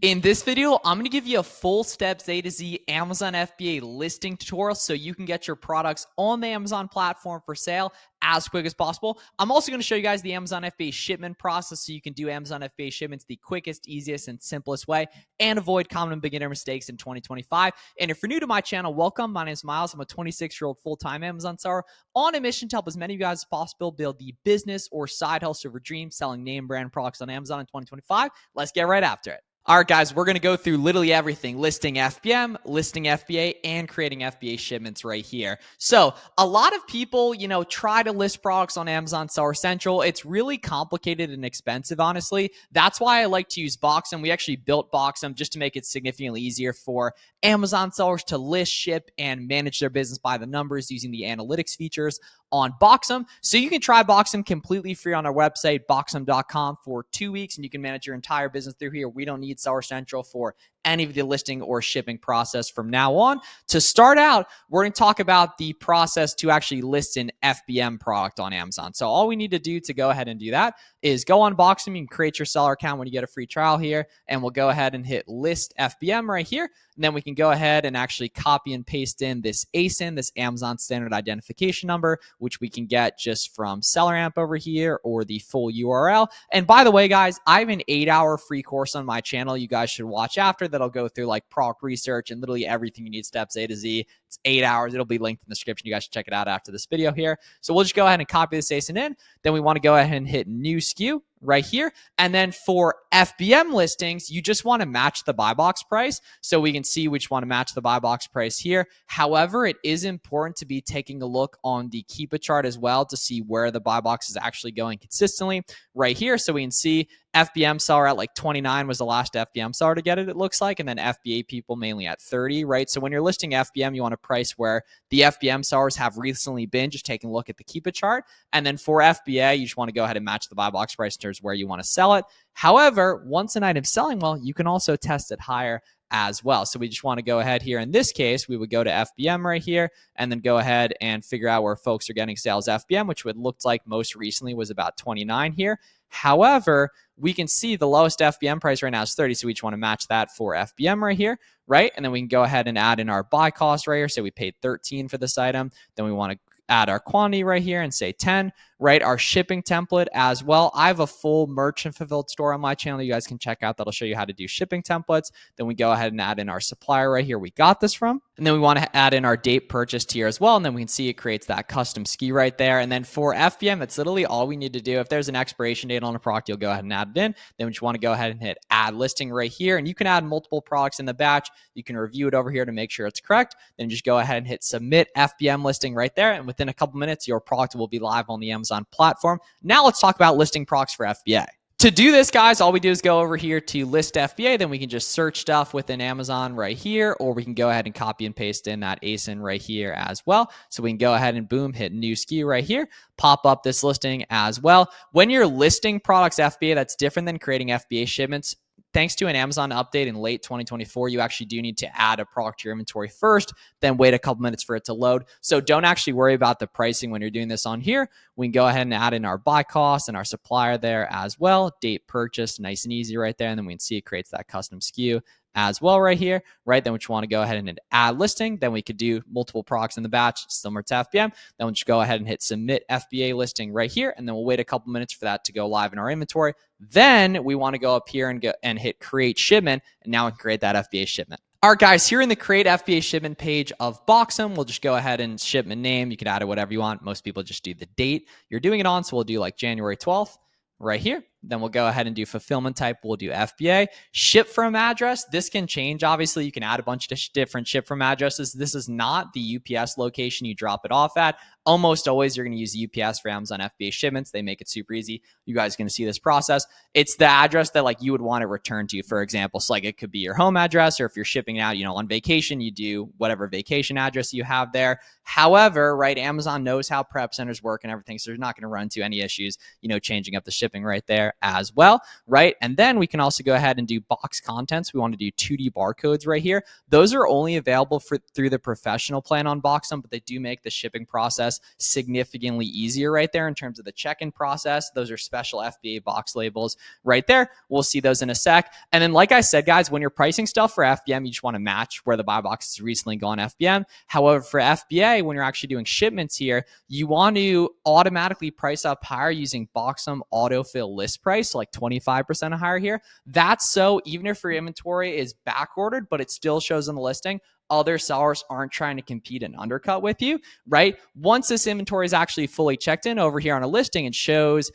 In this video, I'm going to give you a full steps A to Z Amazon FBA listing tutorial so you can get your products on the Amazon platform for sale as quick as possible. I'm also going to show you guys the Amazon FBA shipment process so you can do Amazon FBA shipments the quickest, easiest, and simplest way and avoid common beginner mistakes in 2025. And if you're new to my channel, welcome. My name is Miles. I'm a 26-year-old full-time Amazon seller on a mission to help as many of you guys as possible build the business or side hustle of your dream selling name brand products on Amazon in 2025. Let's get right after it. All right, guys, we're going to go through literally everything, listing FBM, listing FBA, and creating FBA shipments right here. So a lot of people, try to list products on Amazon Seller Central. It's really complicated and expensive, honestly. That's why I like to use Boxem. We actually built Boxem just to make it significantly easier for Amazon sellers to list, ship, and manage their business by the numbers using the analytics features on Boxem. So you can try Boxem completely free on our website, boxem.com, for 2 weeks, and you can manage your entire business through here. We don't need Seller Central for any of the listing or shipping process from now on. To start out, we're going to talk about the process to actually list an FBM product on Amazon. So all we need to do to go ahead and do that is go on Boxem. You can create your seller account when you get a free trial here, and we'll go ahead and hit list FBM right here. And then we can go ahead and actually copy and paste in this ASIN, this Amazon Standard Identification Number, which we can get just from SellerAmp over here or the full URL. And by the way, guys, I have an 8-hour free course on my channel you guys should watch after that'll go through like product research and literally everything you need, steps A to Z. It's 8 hours. It'll be linked in the description. You guys should check it out after this video here. So we'll just go ahead and copy this ASIN in. Then we want to go ahead and hit new SKU right here. And then for FBM listings, you just want to match the buy box price. So we can see which want to match the buy box price here. However, it is important to be taking a look on the Keepa chart as well to see where the buy box is actually going consistently right here. So we can see FBM seller at like 29 was the last FBM seller to get it, it looks like. And then FBA people mainly at 30, right? So when you're listing FBM, you want to price where the FBM sellers have recently been, just taking a look at the Keepa chart. And then for FBA, you just want to go ahead and match the buy box price in terms of where you want to sell it. However, once an item's selling well, you can also test it higher as well. So we just want to go ahead here. In this case, we would go to FBM right here and then go ahead and figure out where folks are getting sales FBM, which would look like most recently was about 29 here. However, we can see the lowest FBM price right now is 30. So we just want to match that for FBM right here, right? And then we can go ahead and add in our buy cost right here. So we paid 13 for this item. Then we want to add our quantity right here and say 10, right? Our shipping template as well. I have a full merchant fulfilled store on my channel you guys can check out that'll show you how to do shipping templates. Then we go ahead and add in our supplier right here we got this from. And then we want to add in our date purchased here as well. And then we can see it creates that custom SKU right there. And then for FBM, that's literally all we need to do. If there's an expiration date on a product, you'll go ahead and add it in. Then we just want to go ahead and hit add listing right here. And you can add multiple products in the batch. You can review it over here to make sure it's correct. Then just go ahead and hit submit FBM listing right there. And within a couple minutes, your product will be live on the Amazon platform. Now let's talk about listing products for FBA. To do this, guys, all we do is go over here to list FBA. Then we can just search stuff within Amazon right here, or we can go ahead and copy and paste in that ASIN right here as well. So we can go ahead and boom, hit new SKU right here, pop up this listing as well. When you're listing products FBA, that's different than creating FBA shipments. Thanks to an Amazon update in late 2024, you actually do need to add a product to your inventory first, then wait a couple minutes for it to load. So don't actually worry about the pricing when you're doing this on here. We can go ahead and add in our buy cost and our supplier there as well. Date purchased, nice and easy right there. And then we can see it creates that custom SKU as well right here, right? Then we just want to go ahead and add listing. Then we could do multiple products in the batch similar to FBM. Then we'll just go ahead and hit submit FBA listing right here. And then we'll wait a couple minutes for that to go live in our inventory. Then we want to go up here and hit create shipment. And now we can create that FBA shipment. All right, guys, here in the create FBA shipment page of Boxem, we'll just go ahead and shipment name. You can add it whatever you want. Most people just do the date you're doing it on. So we'll do like January 12th right here. Then we'll go ahead and do fulfillment type. We'll do FBA. Ship from address. This can change. Obviously, you can add a bunch of different ship from addresses. This is not the UPS location you drop it off at. Almost always, you're going to use UPS for Amazon FBA shipments. They make it super easy. You guys are going to see this process. It's the address that like you would want to return to, for example. So like it could be your home address, or if you're shipping out, on vacation, you do whatever vacation address you have there. However, right, Amazon knows how prep centers work and everything, so they're not going to run into any issues, changing up the shipping right there. there as well, right? And then we can also go ahead and do box contents. We want to do 2D barcodes right here. Those are only available through the professional plan on Boxum, but they do make the shipping process significantly easier right there in terms of the check-in process. Those are special FBA box labels right there. We'll see those in a sec. And then, like I said, guys, when you're pricing stuff for FBM, you just want to match where the buy box has recently gone FBM. However, for FBA, when you're actually doing shipments here, you want to automatically price up higher using Boxum autofill list price, like 25% higher here. That's so even if your inventory is back ordered, but it still shows on the listing, other sellers aren't trying to compete and undercut with you, right? Once this inventory is actually fully checked in over here on a listing and shows,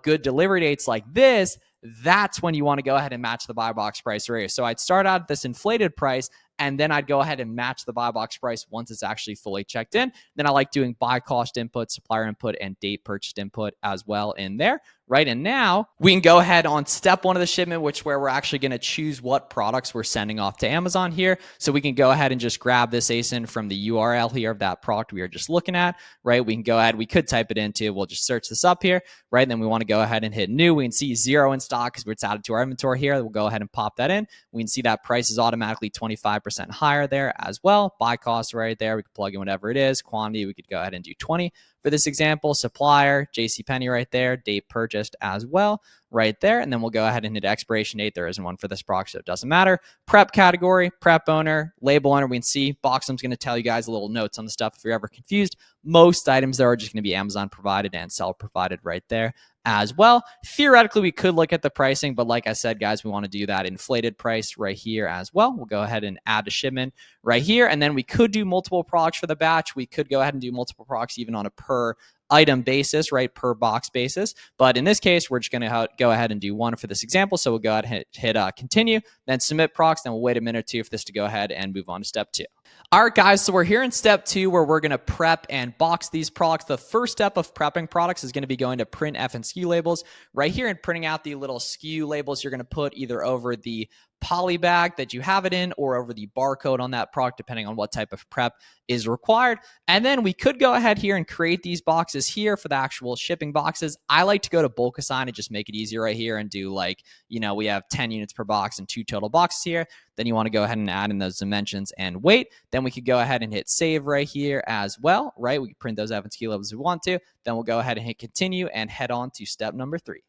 good delivery dates like this, that's when you want to go ahead and match the buy box price right here. So I'd start out at this inflated price, and then I'd go ahead and match the buy box price once it's actually fully checked in. Then I like doing buy cost input, supplier input, and date purchased input as well in there, right? And now we can go ahead on step one of the shipment, which where we're actually going to choose what products we're sending off to Amazon here. So we can go ahead and just grab this ASIN from the URL here of that product we are just looking at, right? We can go ahead, we could type it into, we'll just search this up here, right? And then we want to go ahead and hit new. We can see 0 in stock because it's added to our inventory here. We'll go ahead and pop that in. We can see that price is automatically 25% higher there as well. Buy cost right there. We can plug in whatever it is. Quantity, we could go ahead and do 20 for this example. Supplier, JCPenney right there. Date purchased as well right there. And then we'll go ahead and hit expiration date. There isn't one for this product, so it doesn't matter. Prep category, prep owner, label owner. We can see Boxum's going to tell you guys a little notes on the stuff if you're ever confused. Most items there are just going to be Amazon provided and seller provided right there as well. Theoretically, we could look at the pricing, but like I said, guys, we want to do that inflated price right here as well. We'll go ahead and add a shipment right here. And then we could do multiple products for the batch. We could go ahead and do multiple products even on a per item basis, right? Per box basis. But in this case, we're just going to go ahead and do one for this example. So we'll go ahead and hit continue, then submit products. Then we'll wait a minute or two for this to go ahead and move on to step 2. All right, guys, so we're here in step 2 where we're going to prep and box these products. The first step of prepping products is going to be going to print F and SKU labels. Right here and printing out the little SKU labels you're going to put either over the poly bag that you have it in or over the barcode on that product, depending on what type of prep is required. And then we could go ahead here and create these boxes here for the actual shipping boxes. I like to go to bulk assign and just make it easier right here and do we have 10 units per box and 2 total boxes here. Then you want to go ahead and add in those dimensions and wait. Then we could go ahead and hit save right here as well, right? We can print those F and SKU labels if we want to. Then we'll go ahead and hit continue and head on to step number 3.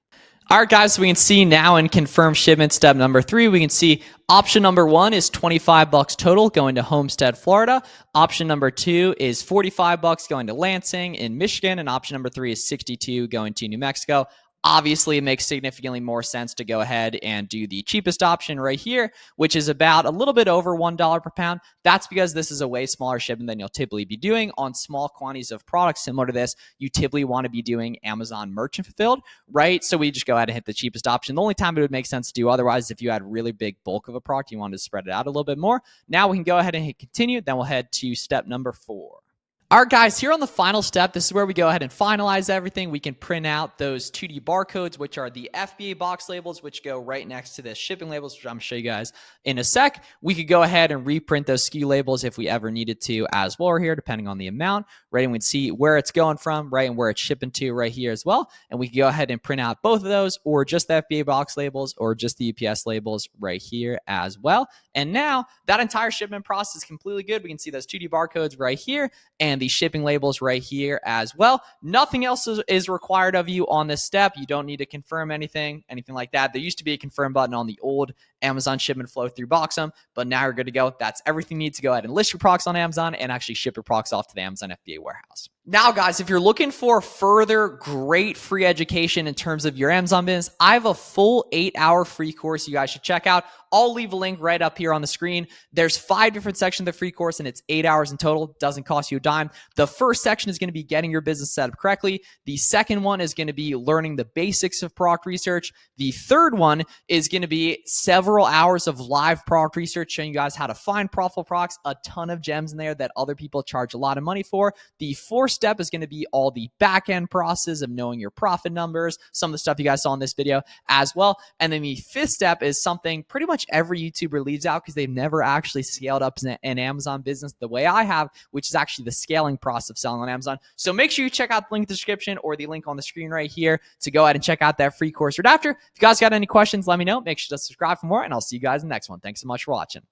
All right, guys, so we can see now in confirm shipment step number 3, we can see option number 1 is $25 total going to Homestead, Florida. Option number 2 is $45 going to Lansing in Michigan. And option number 3 is $62 going to New Mexico. Obviously, it makes significantly more sense to go ahead and do the cheapest option right here, which is about a little bit over $1 per pound. That's because this is a way smaller shipment than you'll typically be doing on small quantities of products similar to this. You typically want to be doing Amazon merchant fulfilled, right? So we just go ahead and hit the cheapest option. The only time it would make sense to do otherwise is if you had really big bulk of a product, you wanted to spread it out a little bit more. Now we can go ahead and hit continue. Then we'll head to step number 4. All right, guys, here on the final step, this is where we go ahead and finalize everything. We can print out those 2D barcodes, which are the FBA box labels, which go right next to the shipping labels, which I'm going to show you guys in a sec. We could go ahead and reprint those SKU labels if we ever needed to as well here, depending on the amount, right? And we'd see where it's going from, right, and where it's shipping to right here as well. And we can go ahead and print out both of those or just the FBA box labels or just the UPS labels right here as well. And now that entire shipment process is completely good. We can see those 2D barcodes right here and the shipping labels right here as well. Nothing else is required of you on this step. You don't need to confirm anything like that. There used to be a confirm button on the old Amazon shipment flow through Boxum, but now you're good to go. That's everything you need to go ahead and list your products on Amazon and actually ship your products off to the Amazon FBA warehouse. Now, guys, if you're looking for further great free education in terms of your Amazon business, I have a full 8-hour free course you guys should check out. I'll leave a link right up here on the screen. There's 5 different sections of the free course, and it's 8 hours in total. Doesn't cost you a dime. The first section is going to be getting your business set up correctly. The second one is going to be learning the basics of product research. The third one is going to be several several hours of live product research showing you guys how to find profitable products, a ton of gems in there that other people charge a lot of money for. The fourth step is going to be all the back end process of knowing your profit numbers, some of the stuff you guys saw in this video as well. And then the fifth step is something pretty much every YouTuber leaves out because they've never actually scaled up an Amazon business the way I have, which is actually the scaling process of selling on Amazon. So make sure you check out the link in the description or the link on the screen right here to go ahead and check out that free course right after. If you guys got any questions, let me know. Make sure to subscribe for more, and I'll see you guys in the next one. Thanks so much for watching.